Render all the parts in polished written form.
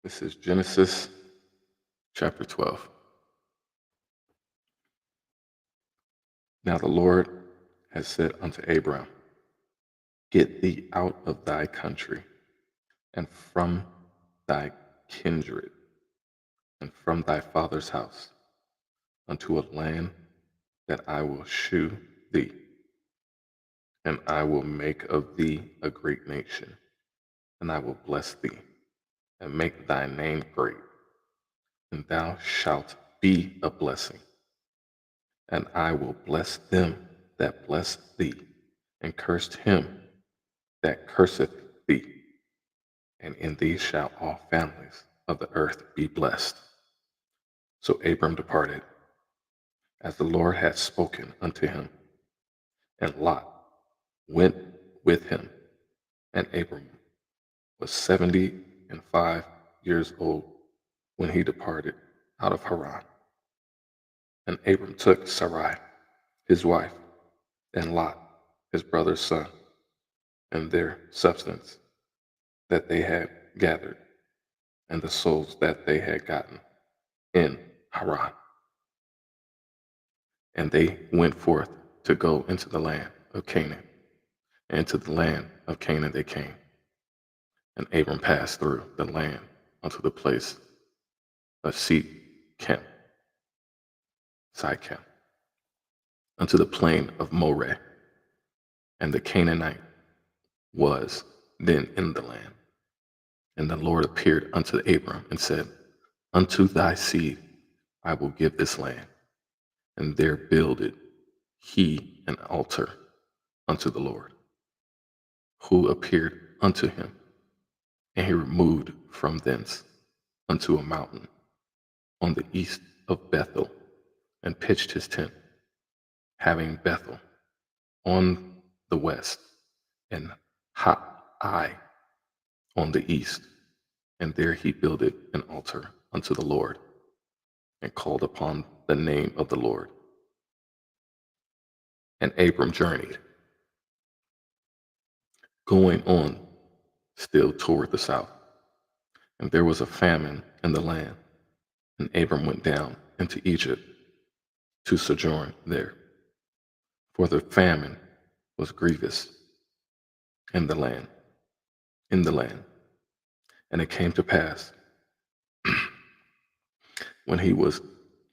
This is Genesis chapter 12. Now the Lord has said unto Abram, Get thee out of thy country, and from thy kindred, and from thy father's house, unto a land that I will shew thee, and I will make of thee a great nation, and I will bless thee, and make thy name great, and thou shalt be a blessing. And I will bless them that bless thee, and curse him that curseth thee. And in thee shall all families of the earth be blessed. So Abram departed, as the Lord had spoken unto him, and Lot went with him. And Abram was 75 years old when he departed out of Haran. And Abram took Sarai, his wife, and Lot, his brother's son, and their substance that they had gathered, and the souls that they had gotten in Haran. And they went forth to go into the land of Canaan, and to the land of Canaan they came. And Abram passed through the land unto the place of Shechem, unto the plain of Moreh. And the Canaanite was then in the land. And the Lord appeared unto Abram and said, Unto thy seed I will give this land. And there builded he an altar unto the Lord, who appeared unto him. And he removed from thence unto a mountain on the east of Bethel, and pitched his tent, having Bethel on the west, and Hai on the east. And there he builded an altar unto the Lord, and called upon the name of the Lord. And Abram journeyed, going on still toward the south. And there was a famine in the land, and Abram went down into Egypt to sojourn there. For the famine was grievous in the land. And it came to pass, when he was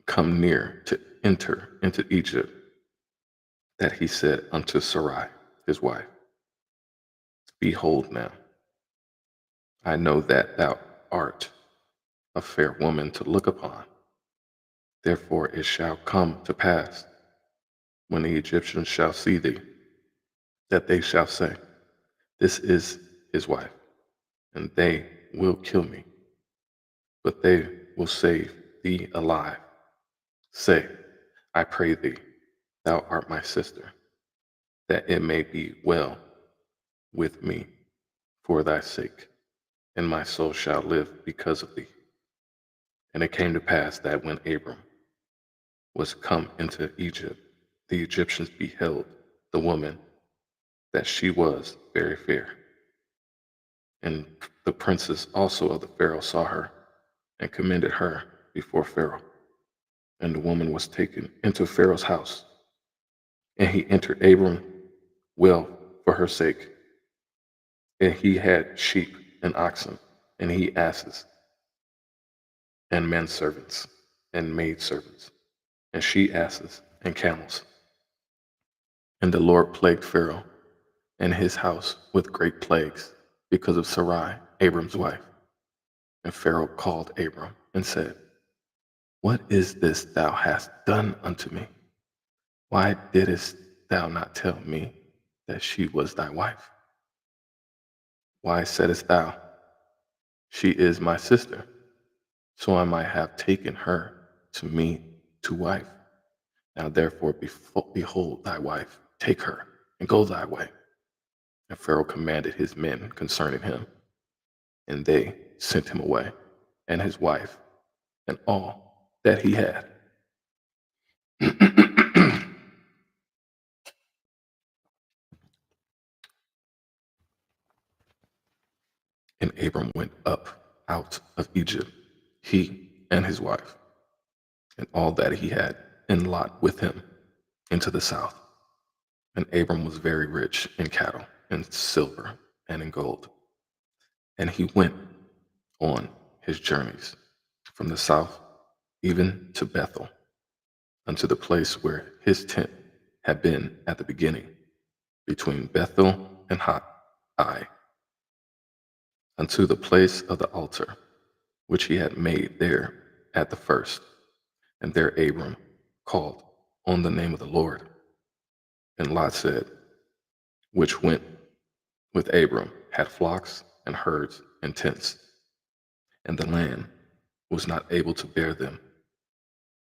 come near to enter into Egypt, that he said unto Sarai, his wife, Behold now, I know that thou art a fair woman to look upon. Therefore it shall come to pass, when the Egyptians shall see thee, that they shall say, This is his wife, and they will kill me. But they will save thee alive. Say, I pray thee, thou art my sister, that it may be well with me for thy sake, and my soul shall live because of thee. And it came to pass that when Abram was come into Egypt, the Egyptians beheld the woman, that she was very fair. And the princes also of the Pharaoh saw her, and commended her before Pharaoh. And the woman was taken into Pharaoh's house. And he entered Abram well for her sake. And he had sheep and oxen, and he asses, and men servants, and maid servants, and she asses, and camels. And the Lord plagued Pharaoh and his house with great plagues because of Sarai, Abram's wife. And Pharaoh called Abram and said, What is this thou hast done unto me? Why didst thou not tell me that she was thy wife? Why saidst thou, She is my sister, so I might have taken her to me to wife? Now therefore behold thy wife, take her, and go thy way. And Pharaoh commanded his men concerning him, and they sent him away, and his wife, and all that he had. And Abram went up out of Egypt, he and his wife, and all that he had, and Lot with him, into the south. And Abram was very rich in cattle, and silver, and in gold. And he went on his journeys from the south even to Bethel, unto the place where his tent had been at the beginning, between Bethel and Ai, unto the place of the altar, which he had made there at the first. And there Abram called on the name of the Lord. And Lot said, which went with Abram had flocks and herds and tents, and the land was not able to bear them,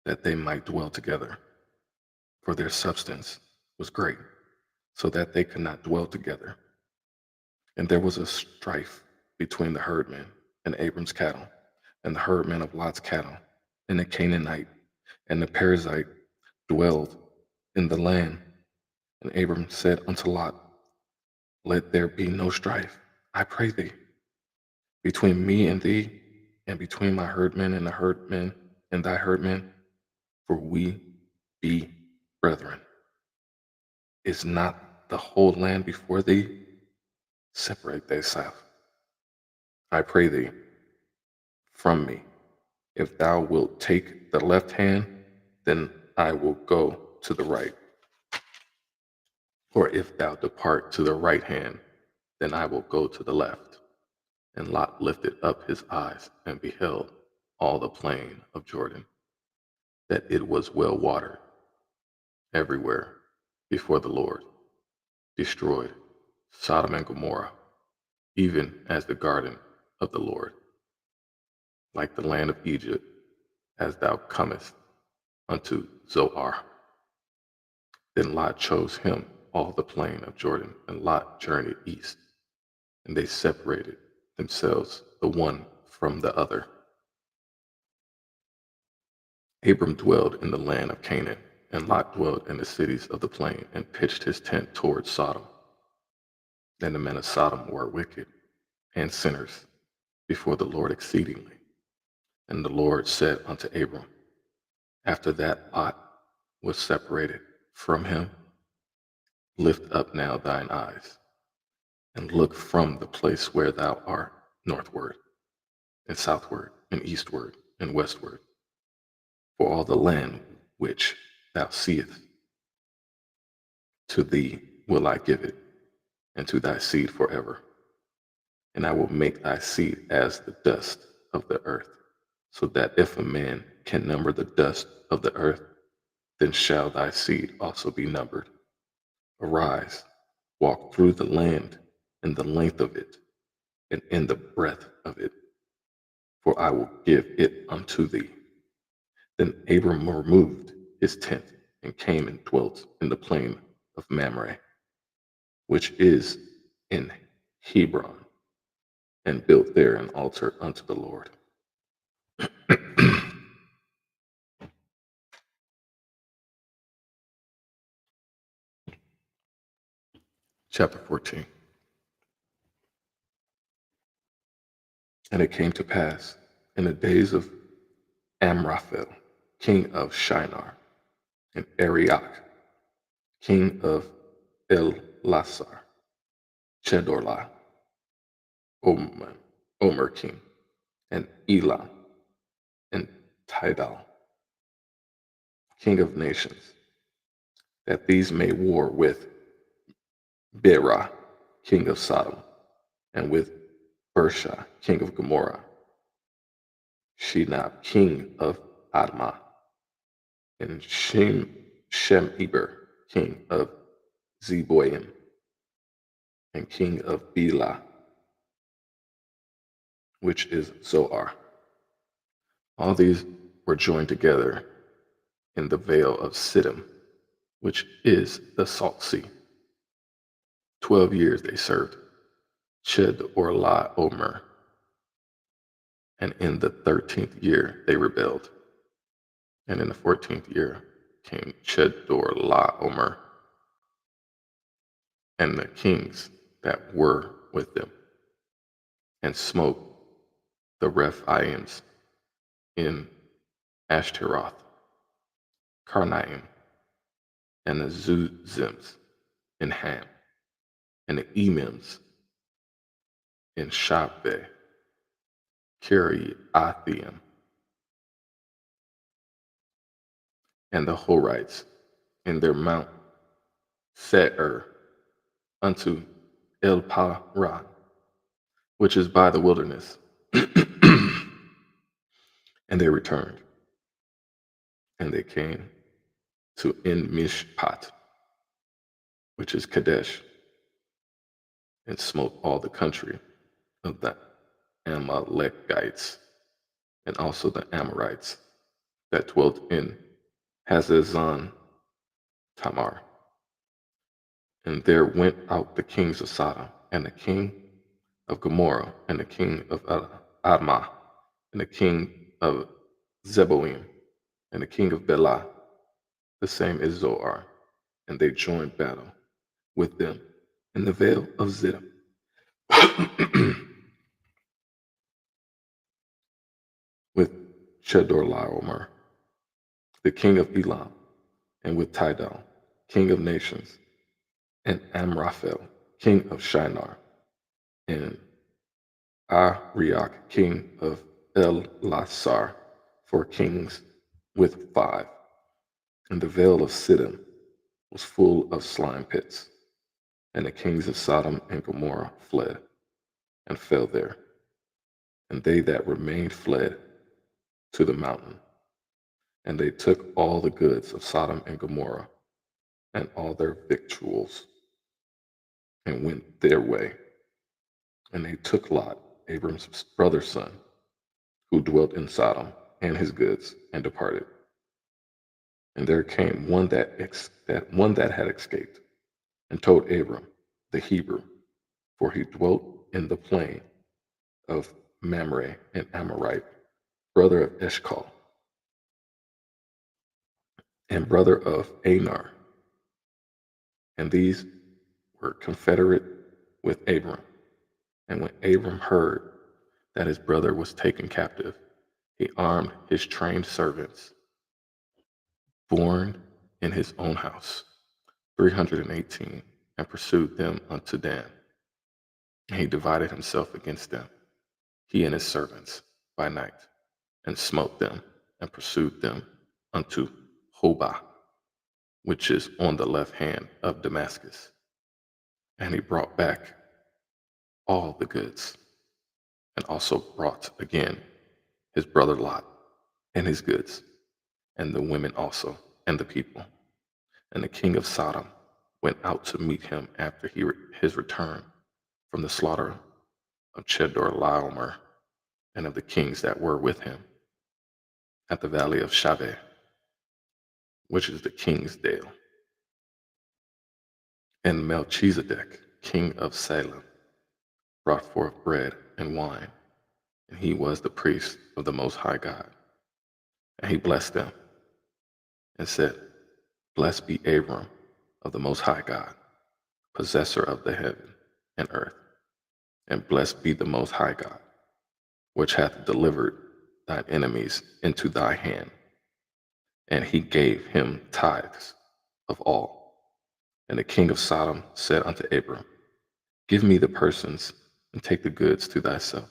that they might dwell together, for their substance was great, so that they could not dwell together. And there was a strife between the herdmen and Abram's cattle, and the herdmen of Lot's cattle, and the Canaanite and the Perizzite dwelled in the land. And Abram said unto Lot, let there be no strife, I pray thee, between me and thee, and between my herdmen and the herdmen and thy herdmen, for we be brethren. Is not the whole land before thee? Separate thyself, I pray thee, from me. If thou wilt take the left hand, then I will go to the right. Or if thou depart to the right hand, then I will go to the left. And Lot lifted up his eyes and beheld all the plain of Jordan, that it was well watered everywhere before the Lord, destroyed Sodom and Gomorrah, even as the garden of the Lord, like the land of Egypt, as thou comest unto Zoar. Then Lot chose him all the plain of Jordan, and Lot journeyed east, and they separated themselves the one from the other. Abram dwelled in the land of Canaan, and Lot dwelled in the cities of the plain, and pitched his tent toward Sodom. Then the men of Sodom were wicked and sinners before the Lord exceedingly. And the Lord said unto Abram, after that Lot was separated from him, lift up now thine eyes, and look from the place where thou art northward, and southward, and eastward, and westward, for all the land which thou seest, to thee will I give it, and to thy seed forever. And I will make thy seed as the dust of the earth, so that if a man can number the dust of the earth, then shall thy seed also be numbered. Arise, walk through the land in the length of it, and in the breadth of it, for I will give it unto thee. Then Abram removed his tent, and came and dwelt in the plain of Mamre, which is in Hebron, and built there an altar unto the Lord. Chapter 14. And it came to pass in the days of Amraphel, king of Shinar, and Arioch, king of Elasar, Chedorlah, Omer king, and Elam, and Tidal, king of nations, that these made war with Bera, king of Sodom, and with Bersha, king of Gomorrah, Shinab, king of Admah, and Shemeber, king of Zeboim, and king of Bela, which is Zoar. All these were joined together in the vale of Siddim, which is the Salt Sea. 12 years they served Chedorlah Omer, and in the 13th year they rebelled. And in the 14th year came Chedorlah Omer, and the kings that were with them, and smote the Rephaims in Ashtaroth, Karnaim, and the Zuzims in Ham, and the Emims in Shaveh, Kiriathaim, and the Horites in their Mount Seir unto El-Paran, which is by the wilderness. And they returned, and they came to En-Mishpat, which is Kadesh, and smote all the country of the Amalekites, and also the Amorites that dwelt in Hazazon Tamar. And there went out the kings of Sodom, and the king of Gomorrah, and the king of Admah, and the king of Zeboim, and the king of Bela, the same is Zoar, and they joined battle with them in the vale of Ziddim. With Chedorlaomer, the king of Elam, and with Tidal, king of nations, and Amraphel, king of Shinar, and Arioch, king of Elasar, 4 kings with 5. And the vale of Siddim was full of slime pits, and the kings of Sodom and Gomorrah fled and fell there. And they that remained fled to the mountain. And they took all the goods of Sodom and Gomorrah, and all their victuals, and went their way. And they took Lot, Abram's brother's son, who dwelt in Sodom, and his goods, and departed. And there came one that had escaped, and told Abram the Hebrew, for he dwelt in the plain of Mamre, an Amorite, brother of Eshcol, and brother of Anar. And these were confederate with Abram. And when Abram heard that his brother was taken captive, he armed his trained servants, born in his own house, 318, and pursued them unto Dan. And he divided himself against them, he and his servants, by night, and smote them, and pursued them unto Hobah, which is on the left hand of Damascus. And he brought back all the goods, and also brought again his brother Lot, and his goods, and the women also, and the people. And the king of Sodom went out to meet him after his return from the slaughter of Chedorlaomer, and of the kings that were with him, at the valley of Shaveh, which is the king's dale. And Melchizedek, king of Salem, brought forth bread and wine, and he was the priest of the Most High God. And he blessed them, and said, Blessed be Abram of the Most High God, possessor of the heaven and earth, and blessed be the Most High God, which hath delivered thine enemies into thy hand. And he gave him tithes of all. And the king of Sodom said unto Abram, Give me the persons, and take the goods to thyself.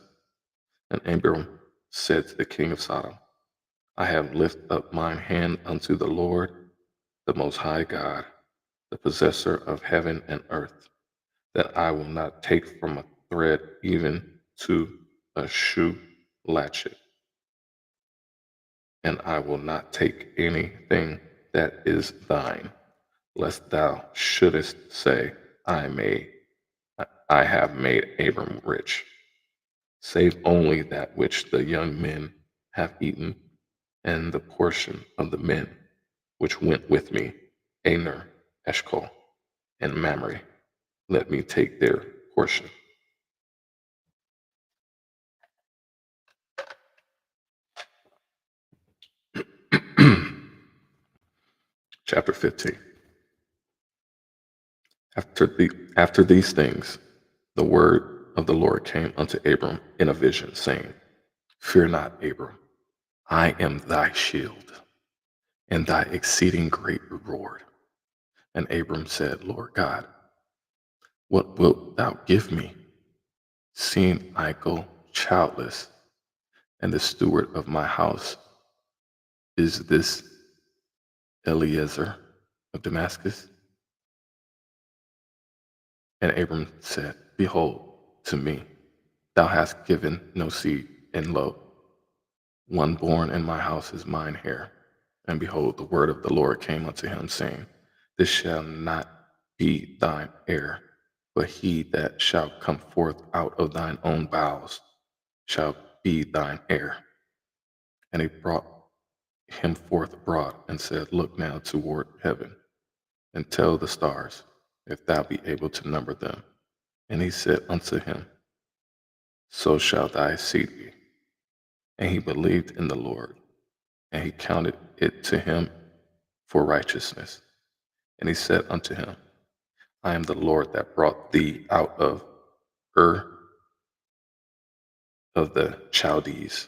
And Abram said to the king of Sodom, I have lifted up mine hand unto the Lord, the Most High God, the possessor of heaven and earth, that I will not take from a thread even to a shoe latchet. And I will not take anything that is thine, lest thou shouldest say, I have made Abram rich, save only that which the young men have eaten, and the portion of the men which went with me, Aner, Eshcol, and Mamre, let me take their portion. Chapter 15. After these things, the word of the Lord came unto Abram in a vision, saying, Fear not, Abram. I am thy shield and thy exceeding great reward. And Abram said, Lord God, what wilt thou give me, seeing I go childless, and the steward of my house is this Eliezer of Damascus? And Abram said, Behold, to me thou hast given no seed, and lo, one born in my house is mine heir. And behold, the word of the Lord came unto him, saying, This shall not be thine heir, but he that shall come forth out of thine own bowels shall be thine heir. And he brought him forth abroad, and said, Look now toward heaven, and tell the stars, if thou be able to number them. And he said unto him, So shall thy seed be. And he believed in the Lord, and he counted it to him for righteousness. And he said unto him, I am the Lord that brought thee out of Ur of the Chaldees,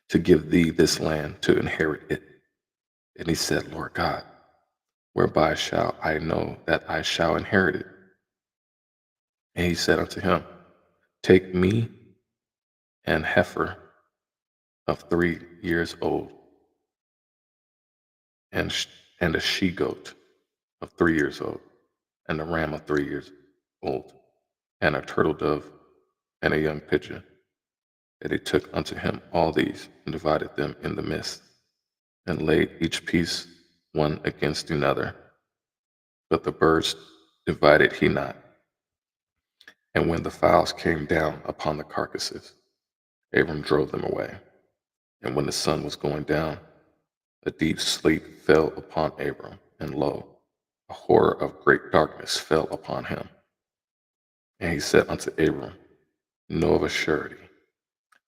to give thee this land to inherit it. And he said, Lord God, whereby shall I know that I shall inherit it? And he said unto him, Take me an heifer of 3 years old, and, and a she goat of 3 years old, and a ram of 3 years old, and a turtle dove, and a young pigeon. And he took unto him all these, and divided them in the midst, and laid each piece one against another. But the birds divided he not. And when the fowls came down upon the carcasses, Abram drove them away. And when the sun was going down, a deep sleep fell upon Abram, and lo, a horror of great darkness fell upon him. And he said unto Abram, Know of a surety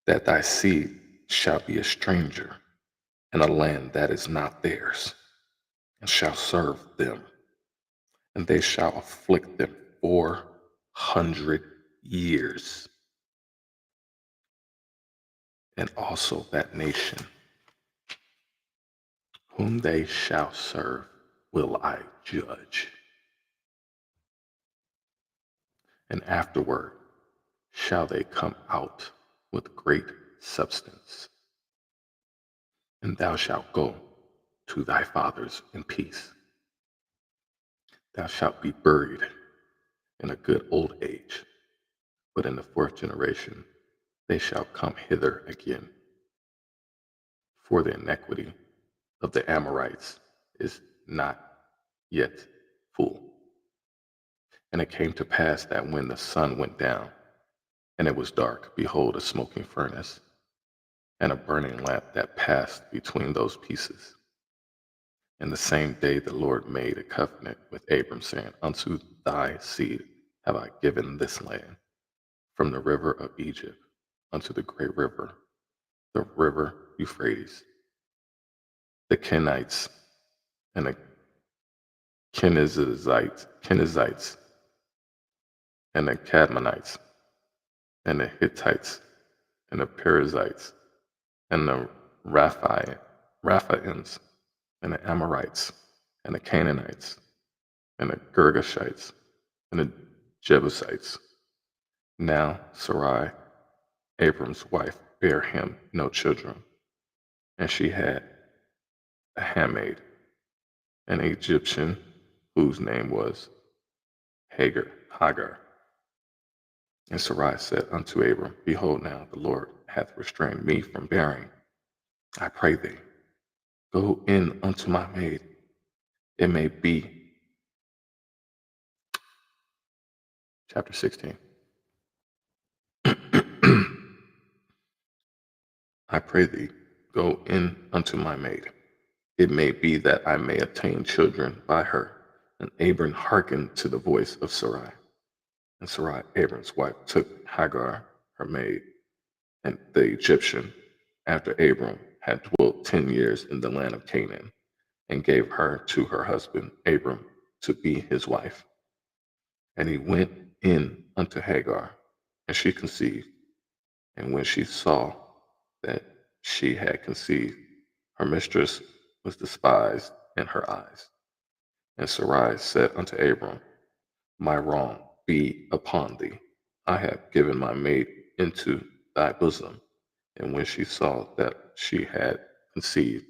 that thy seed shall be a stranger in a land that is not theirs, and shall serve them, and they shall afflict them 400 years. And also that nation whom they shall serve will I judge. And afterward shall they come out with great substance. And thou shalt go to thy fathers in peace. Thou shalt be buried in a good old age. But in the 4th generation they shall come hither again. For the iniquity of the Amorites is not yet full. And it came to pass that when the sun went down, and it was dark, behold, a smoking furnace, and a burning lamp that passed between those pieces. And the same day the Lord made a covenant with Abram, saying, Unto thy seed have I given this land, from the river of Egypt unto the great river, the river Euphrates, the Kenites, and the Kenizzites, and the Cadmonites, and the Hittites, and the Perizzites, and the Raphaims, and the Amorites, and the Canaanites, and the Girgashites, and the Jebusites. Now Sarai, Abram's wife, bare him no children, and she had a handmaid, an Egyptian, whose name was Hagar. And Sarai said unto Abram, Behold, now the Lord hath restrained me from bearing. I pray thee, go in unto my maid. It may be. Chapter 16. I pray thee, go in unto my maid. It may be that I may obtain children by her. And Abram hearkened to the voice of Sarai. And Sarai, Abram's wife, took Hagar, her maid, and the Egyptian, after Abram had dwelt 10 years in the land of Canaan, and gave her to her husband Abram to be his wife. And he went in unto Hagar, and she conceived. And when she saw that she had conceived, her mistress was despised in her eyes. And Sarai said unto Abram, My wrong be upon thee. I have given my maid into thy bosom. And when she saw that she had conceived,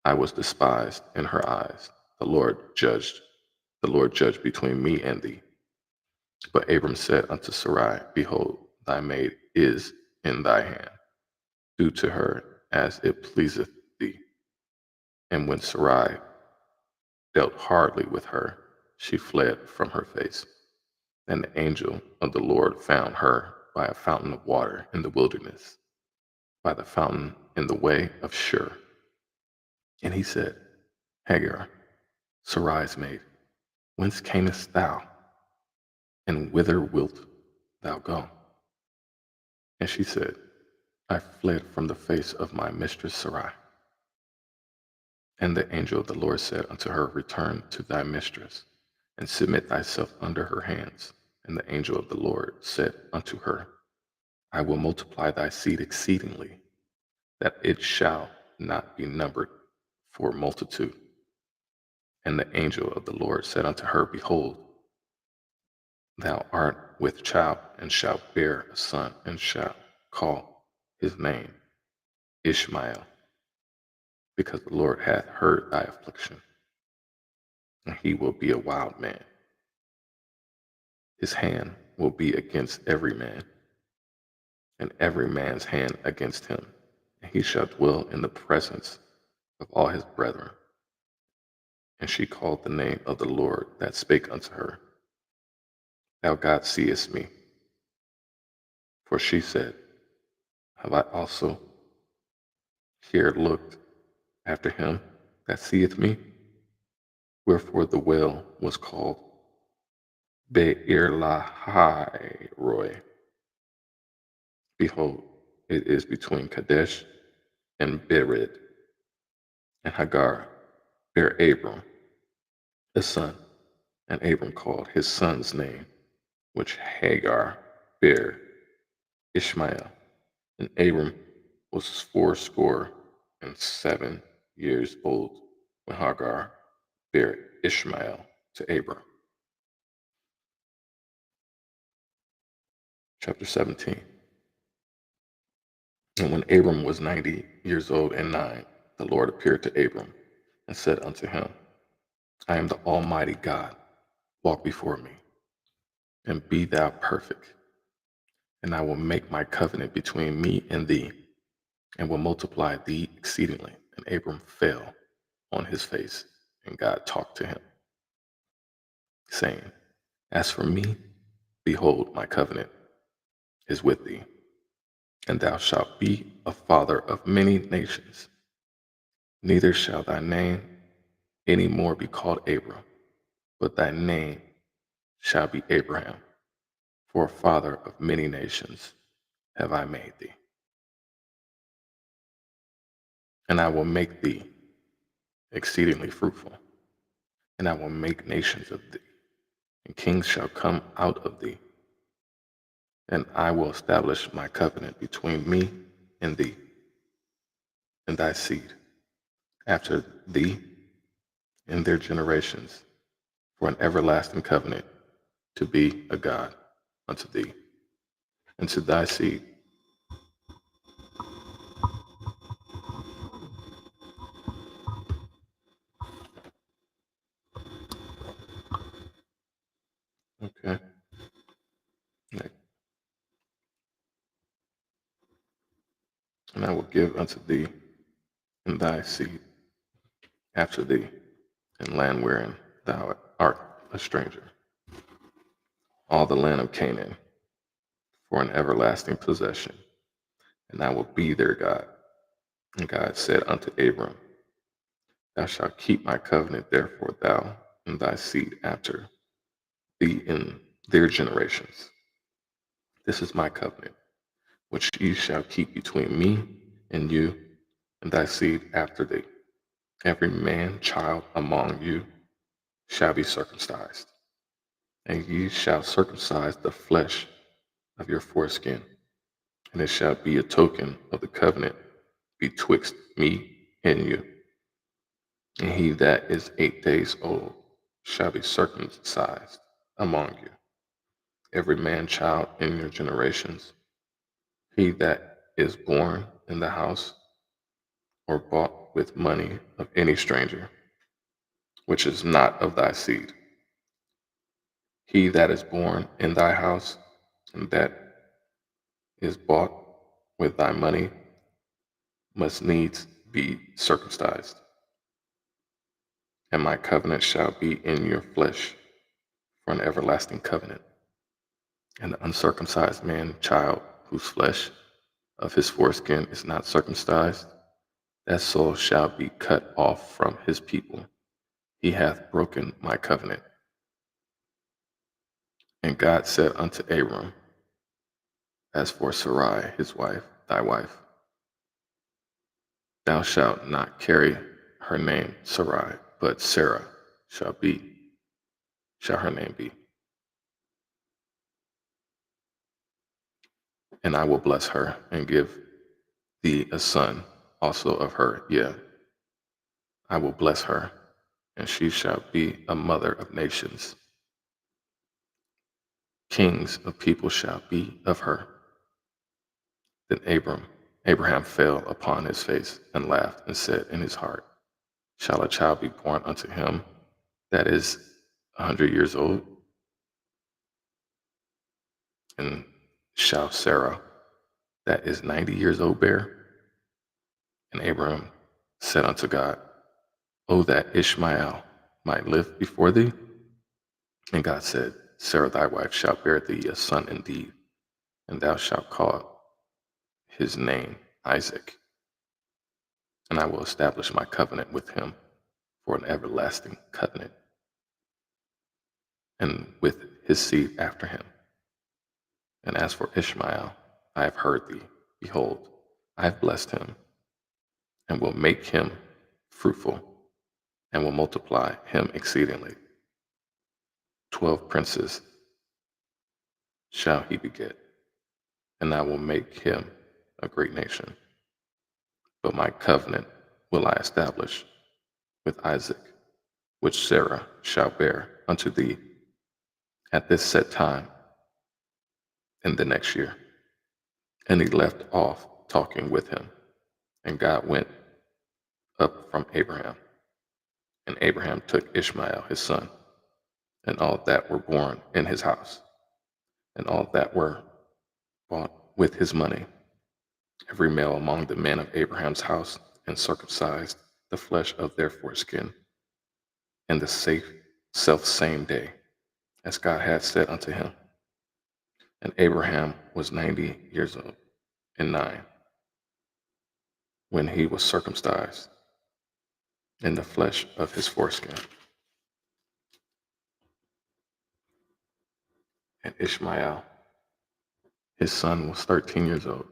I was despised in her eyes. The Lord judged, the Lord judged between me and thee. But Abram said unto Sarai, Behold, thy maid is in thy hand. Do to her as it pleaseth thee. And when Sarai dealt hardly with her, she fled from her face. And the angel of the Lord found her by a fountain of water in the wilderness, by the fountain in the way of Shur. And he said, Hagar, Sarai's maid, whence camest thou, and whither wilt thou go? And she said, I fled from the face of my mistress Sarai. And the angel of the Lord said unto her, Return to thy mistress, and submit thyself under her hands. And the angel of the Lord said unto her, I will multiply thy seed exceedingly, that it shall not be numbered for multitude. And the angel of the Lord said unto her, Behold, thou art with child, and shalt bear a son, and shalt call his name Ishmael, because the Lord hath heard thy affliction, and he will be a wild man. His hand will be against every man, and every man's hand against him, and he shall dwell in the presence of all his brethren. And she called the name of the Lord that spake unto her, Thou God seest me. For she said, Have I also here looked after him that seeth me? Wherefore the well was called Be'er Lahai Roy. Behold, it is between Kadesh and Bered. And Hagar bare Abram a son, and Abram called his son's name, which Hagar bare, Ishmael. And Abram was 87 years old when Hagar bare Ishmael to Abram. Chapter 17. And when Abram was 90 years old and 9, the Lord appeared to Abram and said unto him, I am the Almighty God. Walk before me, and be thou perfect. And I will make my covenant between me and thee, and will multiply thee exceedingly. And Abram fell on his face, and God talked to him, saying, As for me, behold, my covenant is with thee, and thou shalt be a father of many nations. Neither shall thy name any more be called Abram, but thy name shall be Abraham, for a father of many nations have I made thee. And I will make thee exceedingly fruitful, and I will make nations of thee, and kings shall come out of thee. And I will establish my covenant between me and thee, and thy seed after thee in their generations, for an everlasting covenant, to be a God unto thee, and to thy seed. Okay. Next. And I will give unto thee and thy seed after thee, in land wherein thou art a stranger, all the land of Canaan, for an everlasting possession, and I will be their God. And God said unto Abram, Thou shalt keep my covenant, therefore thou and thy seed after thee in their generations. This is my covenant, which ye shall keep between me and you and thy seed after thee. Every man child among you shall be circumcised, and ye shall circumcise the flesh of your foreskin, and it shall be a token of the covenant betwixt me and you. And he that is 8 days old shall be circumcised among you, every man child in your generations. He that is born in the house or bought with money of any stranger, which is not of thy seed. He that is born in thy house and that is bought with thy money must needs be circumcised. And my covenant shall be in your flesh for an everlasting covenant. And the uncircumcised man child whose flesh of his foreskin is not circumcised, that soul shall be cut off from his people. He hath broken my covenant. And God said unto Abram, as for Sarai his wife, thy wife, thou shalt not carry her name Sarai, but Sarah shall her name be. And I will bless her and give thee a son also of her. Yeah, I will bless her, and she shall be a mother of nations. Kings of people shall be of her. Then Abraham fell upon his face and laughed and said in his heart, shall a child be born unto him that is 100 years old? And shall Sarah that is 90 years old bear? And Abraham said unto God, O that Ishmael might live before thee. And God said, Sarah thy wife shall bear thee a son indeed, and thou shalt call his name Isaac. And I will establish my covenant with him for an everlasting covenant, and with his seed after him. And as for Ishmael, I have heard thee. Behold, I have blessed him, and will make him fruitful, and will multiply him exceedingly. 12 princes shall he beget, and I will make him a great nation. But my covenant will I establish with Isaac, which Sarah shall bear unto thee at this set time in the next year. And he left off talking with him, and God went up from Abraham. And Abraham took Ishmael his son, and all that were born in his house, and all that were bought with his money, every male among the men of Abraham's house, and circumcised the flesh of their foreskin, in the self same day, as God had said unto him. And Abraham was 90 years old and 9 when he was circumcised in the flesh of his foreskin. And Ishmael, his son, was 13 years old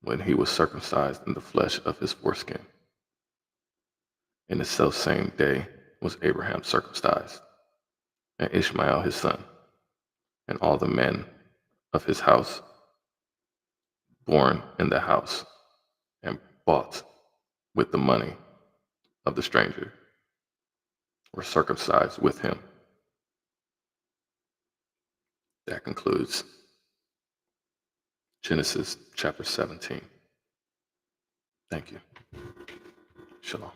when he was circumcised in the flesh of his foreskin. In the selfsame day was Abraham circumcised, and Ishmael his son, and all the men of his house, born in the house, and bought with the money of the stranger, were circumcised with him. That concludes Genesis chapter 17. Thank you. Shalom.